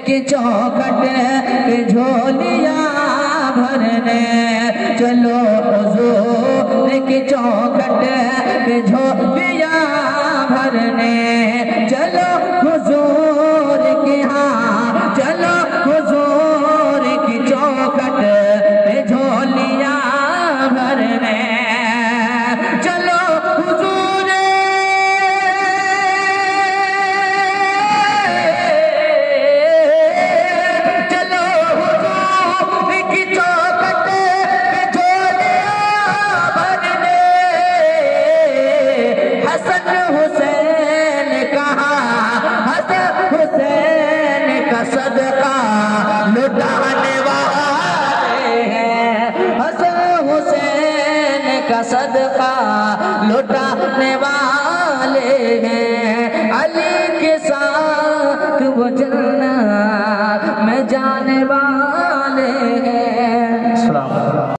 की चौखट पे झोलियां भरने चलो हुजूर की चौखट पे झोलियां भरने चलो हुजूर की हाँ चलो हुजूर की चौखट पे झोलियां भरने चलो हुजूर चलो हुजूर की चौखट पे झोलियां भरने हसन हुसैन कहा हसन हुसैन का सदका लुटाने वाले हैं हसन हुसैन का सदका लुटाने वाले हैं अली के साथ वो जन्नत में जाने वाले